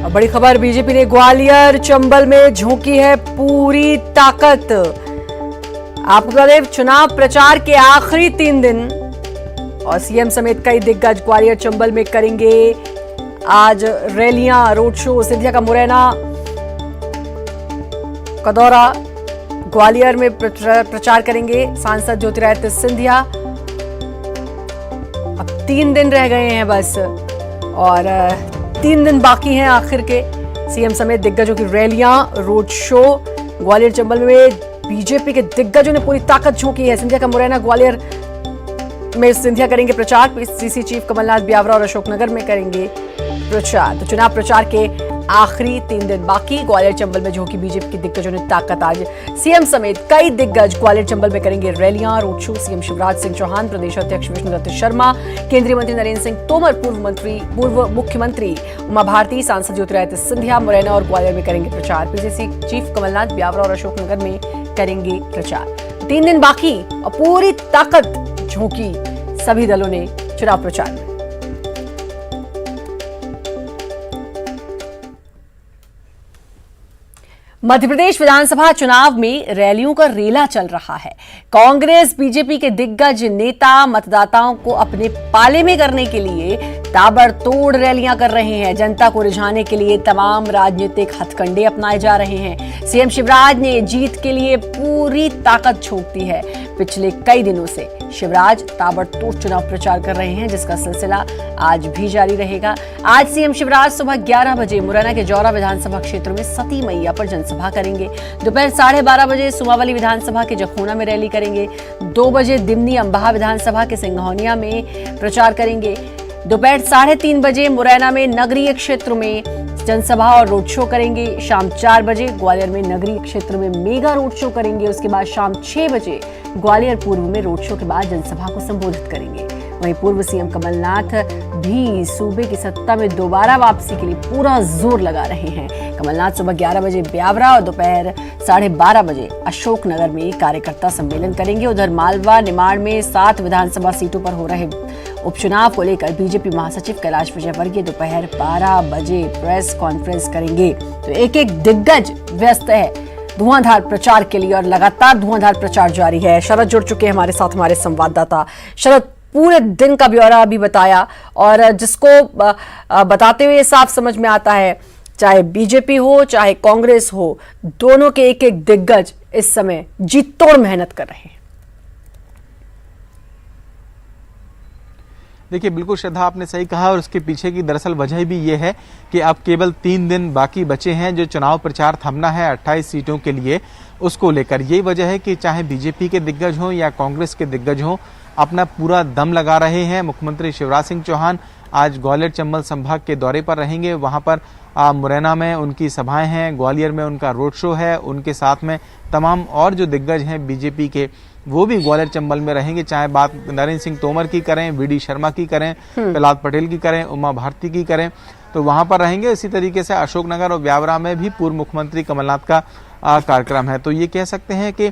बड़ी खबर, बीजेपी ने ग्वालियर चंबल में झोंकी है पूरी ताकत। आपको बता दें, चुनाव प्रचार के आखिरी 3 दिन और सीएम समेत कई दिग्गज ग्वालियर चंबल में करेंगे आज रैलियां, रोड शो। सिंधिया का मुरैना का दौरा, ग्वालियर में प्रचार करेंगे सांसद ज्योतिरादित्य सिंधिया। अब 3 दिन रह गए हैं बस और 3 दिन बाकी हैं आखिर के। सीएम समेत दिग्गजों की रैलियां, रोड शो। ग्वालियर चंबल में बीजेपी के दिग्गजों ने पूरी ताकत झोंकी है। सिंधिया का मुरैना, ग्वालियर में सिंधिया करेंगे प्रचार। पीसीसी चीफ कमलनाथ ब्यावरा और अशोकनगर में करेंगे प्रचार। तो चुनाव प्रचार के आखिरी 3 दिन बाकी। ग्वालियर चंबल में झोंकी बीजेपी के दिग्गजों ने ताकत। आज सीएम समेत कई दिग्गज ग्वालियर चंबल में करेंगे रैलियां, road show. CM Shivraj Singh Chouhan, प्रदेश अध्यक्ष विष्णुदत्त शर्मा, केंद्रीय मंत्री नरेंद्र सिंह तोमर, पूर्व मुख्यमंत्री उमा भारती, सांसद ज्योतिरादित्य सिंधिया मुरैना और ग्वालियर में करेंगे प्रचार। पीसीसी चीफ कमलनाथ ब्यावरा और अशोकनगर में करेंगे प्रचार। 3 दिन बाकी और पूरी ताकत झोंकी सभी दलों ने चुनाव प्रचार में। मध्य प्रदेश विधानसभा चुनाव में रैलियों का रेला चल रहा है। कांग्रेस बीजेपी के दिग्गज नेता मतदाताओं को अपने पाले में करने के लिए ताबड़तोड़ रैलियां कर रहे हैं। जनता को रिझाने के लिए तमाम राजनीतिक हथकंडे अपनाए जा रहे हैं। सीएम शिवराज ने जीत के लिए पूरी ताकत झोंक दी है। पिछले कई दिनों से शिवराज ताबड़तोड़ चुनाव प्रचार कर रहे हैं, जिसका सिलसिला आज भी जारी रहेगा। आज सीएम शिवराज सुबह 11 बजे मुरैना के जौरा विधानसभा क्षेत्र में सती मैया पर जनसभा करेंगे। दोपहर 12:30 बजे सुमावली विधानसभा के जखोना में रैली करेंगे। 2 बजे दिमनी अंबाहा विधानसभा के सिंघौनिया में प्रचार करेंगे। दोपहर 3:30 बजे मुरैना में नगरीय क्षेत्र में जनसभा और रोड शो करेंगे। शाम 4 बजे ग्वालियर में नगरीय क्षेत्र में मेगा रोड शो करेंगे। उसके बाद शाम 6 बजे ग्वालियर पूर्व में रोड शो के बाद जनसभा को संबोधित करेंगे। वहीं पूर्व सीएम कमलनाथ भी सूबे की सत्ता में दोबारा वापसी के लिए पूरा जोर लगा रहे हैं। कमलनाथ सुबह 11 बजे ब्यावरा और दोपहर 12:30 बजे अशोकनगर में कार्यकर्ता सम्मेलन करेंगे। उधर मालवा निमाड़ में 7 विधानसभा सीटों पर हो रहे उपचुनाव को लेकर बीजेपी महासचिव कैलाश विजयवर्गीय दोपहर 12 बजे प्रेस कॉन्फ्रेंस करेंगे। तो एक दिग्गज व्यस्त है धुआंधार प्रचार के लिए और लगातार धुआंधार प्रचार जारी है। शरद जुड़ चुके हैं हमारे साथ, हमारे संवाददाता। शरद, पूरे दिन का ब्यौरा अभी बताया और जिसको बताते हुए साफ समझ में आता है, चाहे बीजेपी हो चाहे कांग्रेस हो, दोनों के एक दिग्गज इस समय जी तोड़ मेहनत कर रहे हैं। देखिए, बिल्कुल श्रद्धा, आपने सही कहा और उसके पीछे की दरअसल वजह भी ये है कि अब केवल 3 दिन बाकी बचे हैं जो चुनाव प्रचार थमना है 28 सीटों के लिए। उसको लेकर यही वजह है कि चाहे बीजेपी के दिग्गज हों या कांग्रेस के दिग्गज हों, अपना पूरा दम लगा रहे हैं। मुख्यमंत्री शिवराज सिंह चौहान आज ग्वालियर चंबल संभाग के दौरे पर रहेंगे। वहां पर मुरैना में उनकी सभाएं हैं, ग्वालियर में उनका रोड शो है। उनके साथ में तमाम और जो दिग्गज हैं बीजेपी के, वो भी ग्वालियर चंबल में रहेंगे। चाहे बात नरेंद्र सिंह तोमर की करें, वीडी शर्मा की करें, प्रहलाद पटेल की करें, उमा भारती की करें, तो वहां पर रहेंगे। इसी तरीके से अशोकनगर और ब्यावरा में भी पूर्व मुख्यमंत्री कमलनाथ का कार्यक्रम है। तो ये कह सकते हैं कि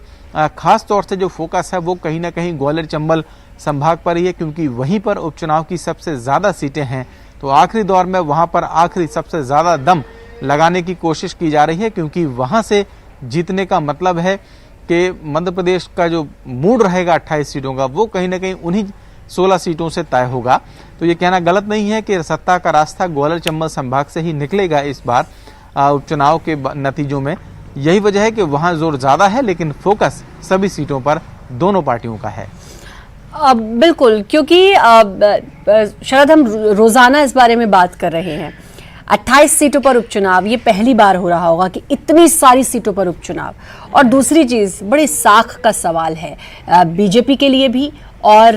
खास तौर से जो फोकस है वो कहीं ना कहीं ग्वालियर चंबल संभाग पर ही है, क्योंकि वहीं पर उपचुनाव की सबसे ज्यादा सीटें हैं। तो आखिरी दौर में वहां पर आखिरी सबसे ज्यादा दम लगाने की कोशिश की जा रही है, क्योंकि वहां से जीतने का मतलब है कि मध्य प्रदेश का जो मूड रहेगा 28 सीटों का, वो कहीं ना कहीं उन्हीं 16 सीटों से तय होगा। तो ये कहना गलत नहीं है कि सत्ता का रास्ता ग्वालियर चंबल संभाग से ही निकलेगा इस बार उपचुनाव के नतीजों में। यही वजह है कि वहां जोर ज्यादा है, लेकिन फोकस सभी सीटों पर दोनों पार्टियों का है। बिल्कुल, क्योंकि शायद हम रोजाना इस बारे में बात कर रहे हैं। 28 सीटों पर उपचुनाव, ये पहली बार हो रहा होगा कि इतनी सारी सीटों पर उपचुनाव। और दूसरी चीज, बड़ी साख का सवाल है बीजेपी के लिए भी और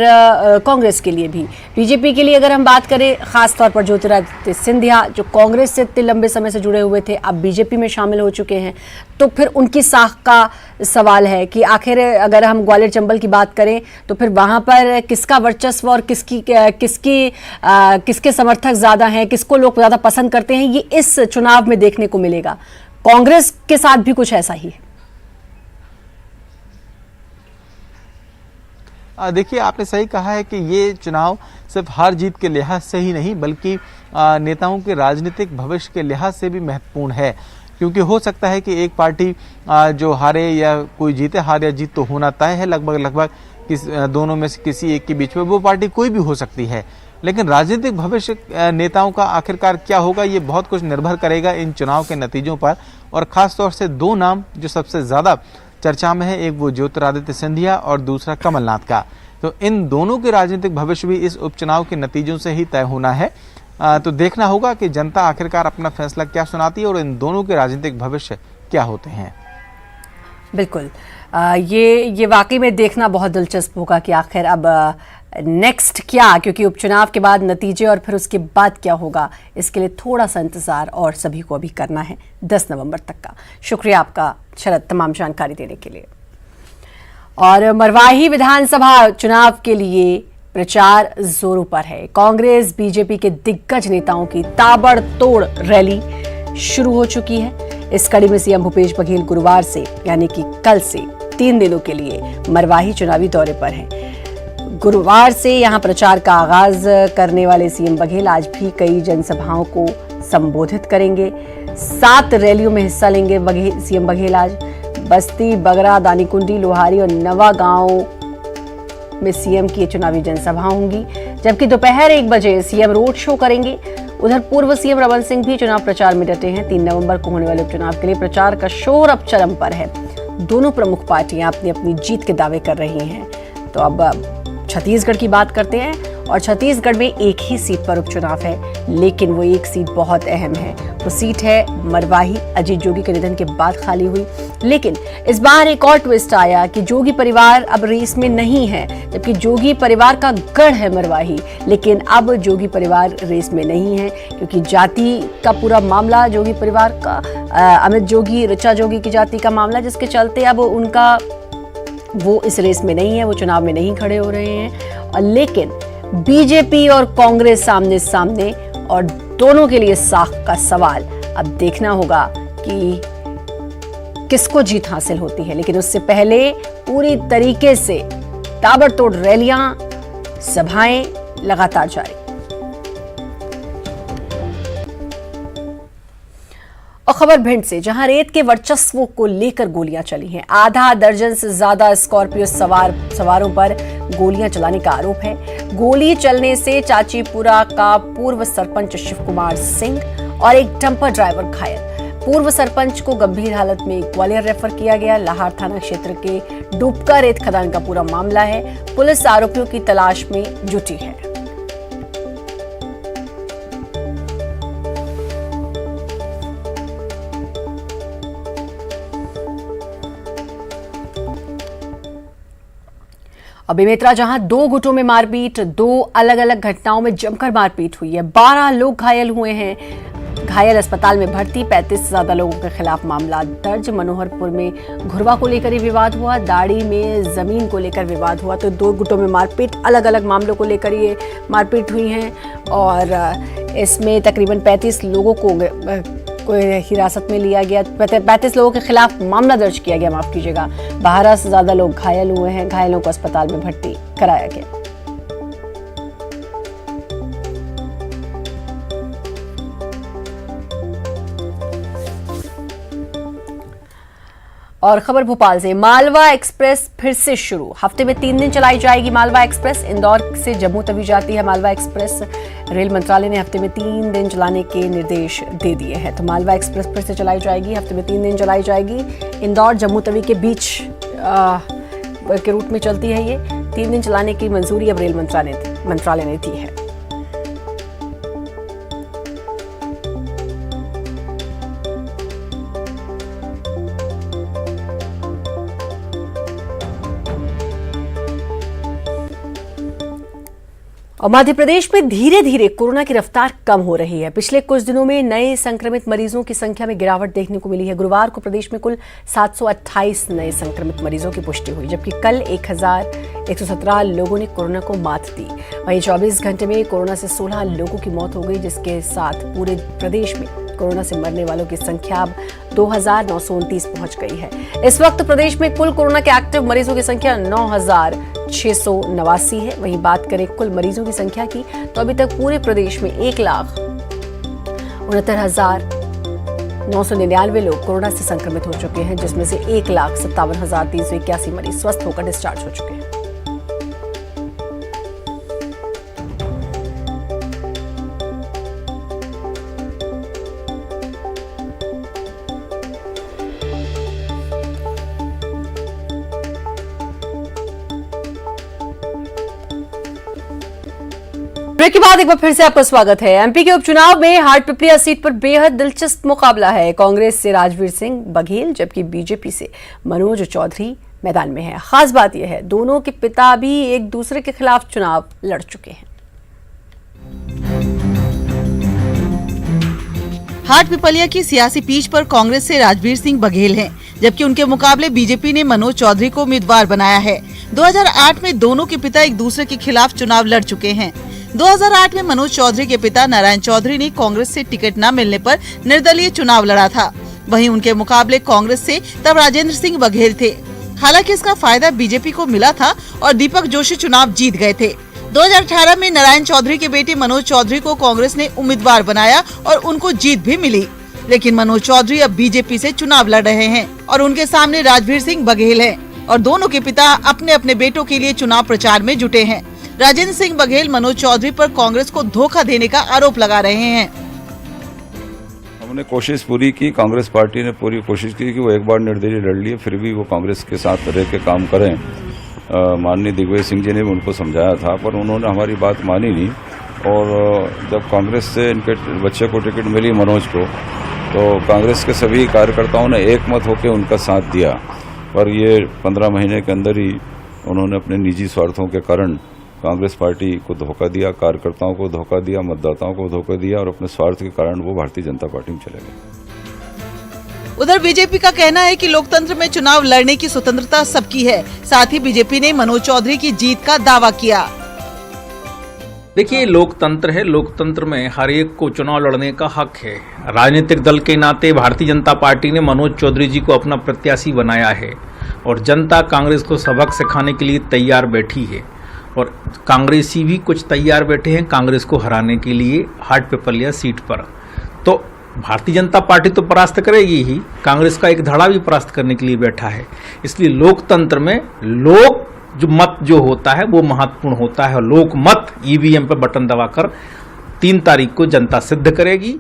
कांग्रेस के लिए भी। बीजेपी के लिए अगर हम बात करें, खास तौर पर ज्योतिरादित्य सिंधिया जो कांग्रेस से इतने लंबे समय से जुड़े हुए थे, अब बीजेपी में शामिल हो चुके हैं, तो फिर उनकी साख का सवाल है कि आखिर अगर हम ग्वालियर चंबल की बात करें तो फिर वहां पर किसका वर्चस्व और किसके समर्थक ज्यादा हैं, किसको लोग ज्यादा पसंद करते हैं, ये इस चुनाव में देखने को मिलेगा। कांग्रेस के साथ भी कुछ ऐसा ही है। देखिए, आपने सही कहा है कि ये चुनाव सिर्फ हार जीत के लिहाज से ही नहीं बल्कि नेताओं के राजनीतिक भविष्य के लिहाज से भी महत्वपूर्ण है, क्योंकि हो सकता है कि एक पार्टी जो हारे या कोई जीते, हार या जीत तो होना तय है लगभग दोनों में से किसी एक के बीच में, वो पार्टी कोई भी हो सकती है, लेकिन राजनीतिक भविष्य नेताओं का आखिरकार क्या होगा, ये बहुत कुछ निर्भर करेगा इन चुनाव के नतीजों पर। और खासतौर से दो नाम जो सबसे ज्यादा चर्चा में है, एक वो ज्योतिरादित्य सिंधिया और दूसरा कमलनाथ का। तो इन दोनों के राजनीतिक भविष्य भी इस उपचुनाव के नतीजों से ही तय होना है। तो देखना होगा कि जनता आखिरकार अपना फैसला क्या सुनाती है और इन दोनों के राजनीतिक भविष्य क्या होते हैं। बिल्कुल, ये वाकई में देखना बहुत दिलचस्प होगा कि आखिर अब नेक्स्ट क्या, क्योंकि उपचुनाव के बाद नतीजे और फिर उसके बाद क्या होगा, इसके लिए थोड़ा सा इंतजार और सभी को अभी करना है 10 नवंबर तक का। शुक्रिया आपका शरद, तमाम जानकारी देने के लिए। और मरवाही विधानसभा चुनाव के लिए प्रचार जोरों पर है। कांग्रेस बीजेपी के दिग्गज नेताओं की ताबड़तोड़ रैली शुरू हो चुकी है। इस कड़ी में सीएम भूपेश बघेल गुरुवार से यानी कि कल से 3 दिनों के लिए मरवाही चुनावी दौरे पर हैं। गुरुवार से यहां प्रचार का आगाज करने वाले सीएम बघेल आज भी कई जनसभाओं को संबोधित करेंगे। 7 रैलियों में हिस्सा लेंगे सीएम बघेल आज। बस्ती, बगरा, दानीकुंडी, लोहारी और नवा गांव में सीएम की चुनावी जनसभा होंगी, जबकि दोपहर 1 बजे सीएम रोड शो करेंगे। उधर पूर्व सीएम रमन सिंह भी चुनाव प्रचार में डटे हैं। 3 नवंबर को होने वाले उपचुनाव के लिए प्रचार का शोर अब चरम पर है। दोनों प्रमुख पार्टियां अपनी अपनी जीत के दावे कर रही हैं। तो अब छत्तीसगढ़ की बात करते हैं, और छत्तीसगढ़ में एक ही सीट पर उपचुनाव है, लेकिन वो एक सीट बहुत अहम है। वो सीट है मरवाही। अजीत जोगी के निधन के बाद खाली हुई, लेकिन इस बार एक और ट्विस्ट आया कि जोगी परिवार अब रेस में नहीं है, जबकि जोगी परिवार का गढ़ है मरवाही, लेकिन अब जोगी परिवार रेस में नहीं है, क्योंकि जाति का पूरा मामला जोगी परिवार का, अमित जोगी, ऋचा जोगी की जाति का मामला, जिसके चलते अब वो इस रेस में नहीं है, वो चुनाव में नहीं खड़े हो रहे हैं। और लेकिन बीजेपी और कांग्रेस सामने सामने, और दोनों के लिए साख का सवाल अब देखना होगा कि किसको जीत हासिल होती है। लेकिन उससे पहले पूरी तरीके से ताबड़तोड़ रैलियां, सभाएं लगातार जारी। और खबर भिंड से, जहां रेत के वर्चस्व को लेकर गोलियां चली हैं। आधा दर्जन से ज्यादा स्कॉर्पियो सवारों पर गोलियां चलाने का आरोप है। गोली चलने से चाचीपुरा का पूर्व सरपंच शिव कुमार सिंह और एक डंपर ड्राइवर घायल। पूर्व सरपंच को गंभीर हालत में ग्वालियर रेफर किया गया। लाहार थाना क्षेत्र के डुबका रेत खदान का पूरा मामला है। पुलिस आरोपियों की तलाश में जुटी है। और बेमेतरा, जहां 2 गुटों में मारपीट, 2 अलग अलग घटनाओं में जमकर मारपीट हुई है। 12 लोग घायल हुए हैं। घायल अस्पताल में भर्ती। 35 से ज्यादा लोगों के खिलाफ मामला दर्ज। मनोहरपुर में घुरवा को लेकर ही विवाद हुआ। दाड़ी में जमीन को लेकर विवाद हुआ। तो 2 गुटों में मारपीट, अलग अलग मामलों को लेकर ये मारपीट हुई है। और इसमें तकरीबन 35 लोगों को हिरासत में लिया गया। 35 लोगों के खिलाफ मामला दर्ज किया गया, माफ कीजिएगा। 12 से ज्यादा लोग घायल हुए हैं। घायलों को अस्पताल में भर्ती कराया गया। और खबर भोपाल से, मालवा एक्सप्रेस फिर से शुरू। हफ्ते में 3 दिन चलाई जाएगी मालवा एक्सप्रेस। इंदौर से जम्मू तवी जाती है मालवा एक्सप्रेस। रेल मंत्रालय ने हफ्ते में 3 दिन चलाने के निर्देश दे दिए हैं। तो मालवा एक्सप्रेस फिर से चलाई जाएगी, हफ्ते में 3 दिन चलाई जाएगी। इंदौर जम्मू तवी के बीच के रूट में चलती है ये। 3 दिन चलाने की मंजूरी अब रेल मंत्रालय ने दी है। और मध्य प्रदेश में धीरे धीरे कोरोना की रफ्तार कम हो रही है। पिछले कुछ दिनों में नए संक्रमित मरीजों की संख्या में गिरावट देखने को मिली है। गुरुवार को प्रदेश में कुल 728 नए संक्रमित मरीजों की पुष्टि हुई, जबकि कल 1117 लोगों ने कोरोना को मात दी। वहीं 24 घंटे में कोरोना से 16 लोगों की मौत हो गई, जिसके साथ पूरे प्रदेश में कोरोना से मरने वालों की संख्या अब 2929 पहुंच गई है। इस वक्त प्रदेश में कुल कोरोना के एक्टिव मरीजों की संख्या 9000 689 है। वहीं बात करें कुल मरीजों की संख्या की तो अभी तक पूरे प्रदेश में 1,69,999 लोग कोरोना से संक्रमित हो चुके हैं, जिसमें से 1,57,381 मरीज स्वस्थ होकर डिस्चार्ज हो चुके हैं। ब्रेक के बाद एक बार फिर से आपका स्वागत है। एमपी के उपचुनाव में हाटपिपलिया सीट पर बेहद दिलचस्प मुकाबला है। कांग्रेस से राजवीर सिंह बघेल जबकि बीजेपी से मनोज चौधरी मैदान में है। खास बात यह है दोनों के पिता भी एक दूसरे के खिलाफ चुनाव लड़ चुके हैं। हाटपिपलिया की सियासी पीच पर कांग्रेस से राजवीर सिंह बघेल हैं, जबकि उनके मुकाबले बीजेपी ने मनोज चौधरी को उम्मीदवार बनाया है। 2008 में दोनों के पिता एक दूसरे के खिलाफ चुनाव लड़ चुके हैं। 2008 में मनोज चौधरी के पिता नारायण चौधरी ने कांग्रेस से टिकट न मिलने पर निर्दलीय चुनाव लड़ा था। वहीं उनके मुकाबले कांग्रेस से तब राजेंद्र सिंह बघेल थे। हालांकि इसका फायदा बीजेपी को मिला था और दीपक जोशी चुनाव जीत गए थे। 2018 में नारायण चौधरी के बेटे मनोज चौधरी को कांग्रेस ने उम्मीदवार बनाया और उनको जीत भी मिली। लेकिन मनोज चौधरी अब बीजेपी से चुनाव लड़ रहे हैं और उनके सामने राजवीर सिंह बघेल हैं और दोनों के पिता अपने अपने बेटों के लिए चुनाव प्रचार में जुटे हैं। राजेंद्र सिंह बघेल मनोज चौधरी पर कांग्रेस को धोखा देने का आरोप लगा रहे हैं। हमने कोशिश पूरी की, कांग्रेस पार्टी ने पूरी कोशिश की कि वो एक बार निर्दलीय लड़ लिए, फिर भी वो कांग्रेस के साथ रह के काम करें। माननीय दिग्विजय सिंह जी ने भी उनको समझाया था, पर उन्होंने हमारी बात मानी नहीं। और जब कांग्रेस से इनके बच्चे को टिकट मिली मनोज को, तो कांग्रेस के सभी कार्यकर्ताओं ने एकमत होकर उनका साथ दिया। पर ये 15 महीने के अंदर ही उन्होंने अपने निजी स्वार्थों के कारण कांग्रेस पार्टी को धोखा दिया, कार्यकर्ताओं को धोखा दिया, मतदाताओं को धोखा दिया और अपने स्वार्थ के कारण वो भारतीय जनता पार्टी में चले गए। उधर बीजेपी का कहना है कि लोकतंत्र में चुनाव लड़ने की स्वतंत्रता सबकी है। साथ ही बीजेपी ने मनोज चौधरी की जीत का दावा किया। देखिए, लोकतंत्र है, लोकतंत्र में हर एक को चुनाव लड़ने का हक है। राजनीतिक दल के नाते भारतीय जनता पार्टी ने मनोज चौधरी जी को अपना प्रत्याशी बनाया है और जनता कांग्रेस को सबक सिखाने के लिए तैयार बैठी है और कांग्रेसी भी कुछ तैयार बैठे हैं कांग्रेस को हराने के लिए हाटपिपलिया सीट पर। तो भारतीय जनता पार्टी तो परास्त करेगी ही, कांग्रेस का एक धड़ा भी परास्त करने के लिए बैठा है। इसलिए लोकतंत्र में लोक जो मत जो होता है वो महत्वपूर्ण होता है और लोक मत ईवीएम पर बटन दबाकर 3 तारीख को जनता सिद्ध करेगी।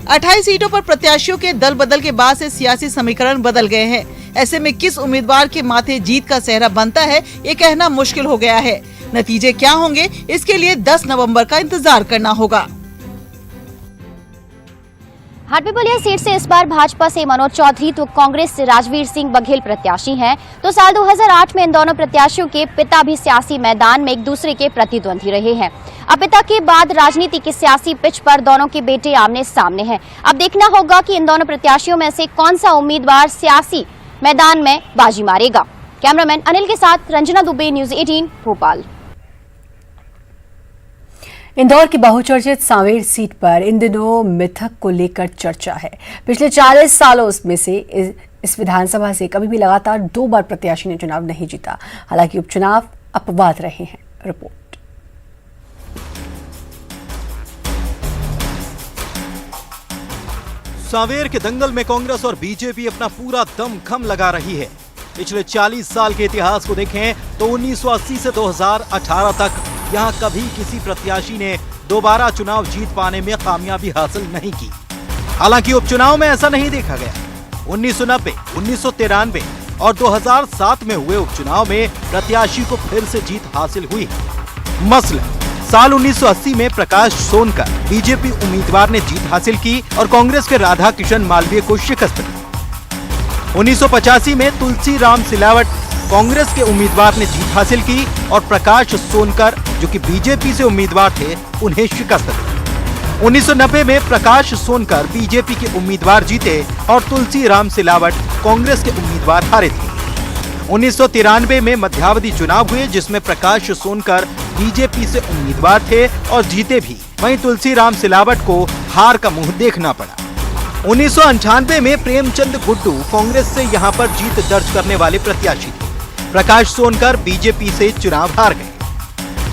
28 सीटों पर प्रत्याशियों के दल बदल के बाद से सियासी समीकरण बदल गए हैं। ऐसे में किस उम्मीदवार के माथे जीत का सेहरा बनता है, ये कहना मुश्किल हो गया है। नतीजे क्या होंगे, इसके लिए 10 नवंबर का इंतजार करना होगा। हाटपिपलिया सीट से इस बार भाजपा से मनोज चौधरी तो कांग्रेस से राजवीर सिंह बघेल प्रत्याशी हैं। तो साल 2008 में इन दोनों प्रत्याशियों के पिता भी सियासी मैदान में एक दूसरे के प्रतिद्वंदी रहे हैं। अब पिता के बाद राजनीति की सियासी पिच पर दोनों के बेटे आमने सामने हैं। अब देखना होगा कि इन दोनों प्रत्याशियों में से कौन सा उम्मीदवार सियासी मैदान में बाजी मारेगा। कैमरामैन अनिल के साथ रंजना दुबे, न्यूज़ 18 भोपाल। इंदौर की बहुचर्चित सांवेर सीट पर इन दिनों मिथक को लेकर चर्चा है। पिछले 40 सालों में से इस विधानसभा से कभी भी लगातार 2 बार प्रत्याशी ने चुनाव नहीं जीता। हालांकि उपचुनाव अपवाद रहे हैं। रिपोर्ट। सांवेर के दंगल में कांग्रेस और बीजेपी अपना पूरा दमखम लगा रही है। पिछले 40 साल के इतिहास को देखें तो 1980 से 2018 तक यहाँ कभी किसी प्रत्याशी ने दोबारा चुनाव जीत पाने में कामयाबी हासिल नहीं की। हालांकि उपचुनाव में ऐसा नहीं देखा गया। 1990, 1993 और 2007 में हुए उपचुनाव में प्रत्याशी को फिर से जीत हासिल हुई है। मसलन साल 1980 में प्रकाश सोनकर बीजेपी उम्मीदवार ने जीत हासिल की और कांग्रेस के राधा किशन मालवीय को शिकस्त दी। 1985 में तुलसीराम सिलावट कांग्रेस के उम्मीदवार ने जीत हासिल की और प्रकाश सोनकर जो कि बीजेपी से उम्मीदवार थे उन्हें शिकस्त दी। 1990 में प्रकाश सोनकर बीजेपी के उम्मीदवार जीते और तुलसीराम सिलावट कांग्रेस के उम्मीदवार हारे थे। 1993 में मध्यावधि चुनाव हुए जिसमें प्रकाश सोनकर बीजेपी से उम्मीदवार थे और जीते भी। वहीं तुलसीराम सिलावट को हार का मुंह देखना पड़ा। 1998 में प्रेमचंद गुड्डू कांग्रेस से यहां पर जीत दर्ज करने वाले प्रत्याशी थे। प्रकाश सोनकर बीजेपी से चुनाव हार गए।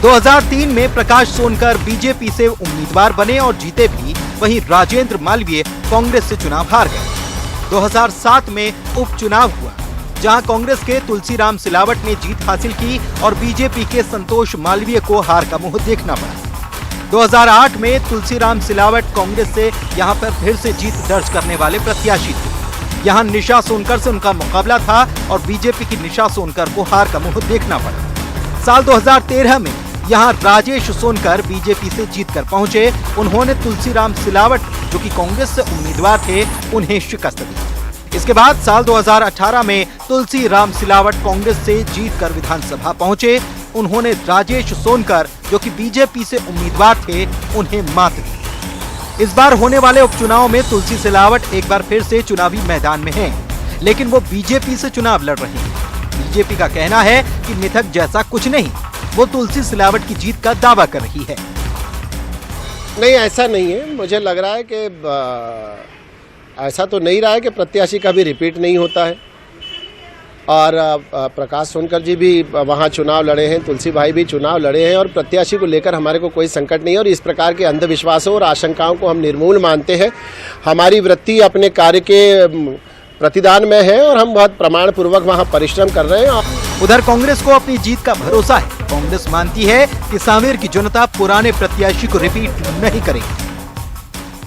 2003 में प्रकाश सोनकर बीजेपी से उम्मीदवार बने और जीते भी, वहीं राजेंद्र मालवीय कांग्रेस से चुनाव हार गए। 2007 में उपचुनाव हुआ, जहां कांग्रेस के तुलसीराम सिलावट ने जीत हासिल की और बीजेपी के संतोष मालवीय को हार का मुंह देखना पड़ा। 2008 में तुलसीराम सिलावट कांग्रेस से यहां पर फिर से जीत दर्ज करने वाले प्रत्याशी थे। यहां निशा सोनकर से उनका मुकाबला था और बीजेपी की निशा सोनकर को हार का मुंह देखना पड़ा। साल 2013 में यहां राजेश सोनकर बीजेपी से जीतकर पहुंचे। उन्होंने तुलसीराम सिलावट, जो कि कांग्रेस से उम्मीदवार थे, उन्हें शिकस्त दी। इसके बाद साल 2018 में तुलसीराम सिलावट कांग्रेस से जीतकर विधानसभा पहुंचे। उन्होंने राजेश सोनकर, जो कि बीजेपी से उम्मीदवार थे, उन्हें मात दी। इस बार होने वाले उपचुनाव में तुलसी सिलावट एक बार फिर से चुनावी मैदान में हैं, लेकिन वो बीजेपी से चुनाव लड़ रहे हैं। बीजेपी का कहना है कि मिथक जैसा कुछ नहीं, वो तुलसी सिलावट की जीत का दावा कर रही है। नहीं, ऐसा नहीं है। मुझे लग रहा है कि ऐसा तो नहीं रहा है कि प्रत्याशी का भी रिपीट नहीं होता है। और प्रकाश सोनकर जी भी वहाँ चुनाव लड़े हैं, तुलसी भाई भी चुनाव लड़े हैं और प्रत्याशी को लेकर हमारे को कोई संकट नहीं है। और इस प्रकार के अंधविश्वासों और आशंकाओं को हम निर्मूल मानते हैं। हमारी वृत्ति अपने कार्य के प्रतिदान में है और हम बहुत प्रमाण पूर्वक वहाँ परिश्रम कर रहे हैं। उधर कांग्रेस को अपनी जीत का भरोसा है। कांग्रेस मानती है कि सांवेर की जनता पुराने प्रत्याशी को रिपीट नहीं करेगी।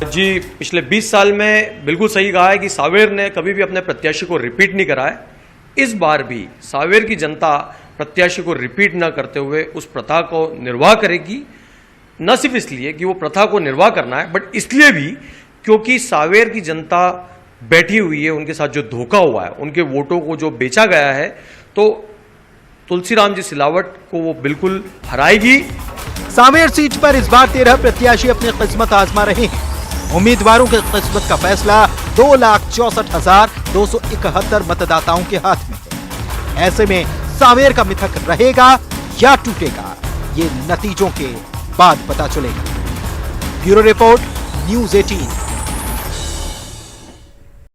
जी, पिछले 20 साल में बिल्कुल सही कहा है कि सांवेर ने कभी भी अपने प्रत्याशी को रिपीट नहीं करा है। इस बार भी सांवेर की जनता प्रत्याशी को रिपीट न करते हुए उस प्रथा को निर्वाह करेगी। न सिर्फ इसलिए कि वो प्रथा को निर्वाह करना है, बट इसलिए भी क्योंकि सांवेर की जनता बैठी हुई है, उनके साथ जो धोखा हुआ है, उनके वोटों को जो बेचा गया है, तो तुलसीराम जी सिलावट को वो बिल्कुल हराएगी। सांवेर सीट पर इस बार 13 प्रत्याशी अपनी किस्मत आजमा रहे हैं। उम्मीदवारों की किस्मत का फैसला 2,64,271 मतदाताओं के हाथ में है। ऐसे में सांवेर का मिथक रहेगा या टूटेगा, ये नतीजों के बाद पता चलेगा। Bureau report, news 18।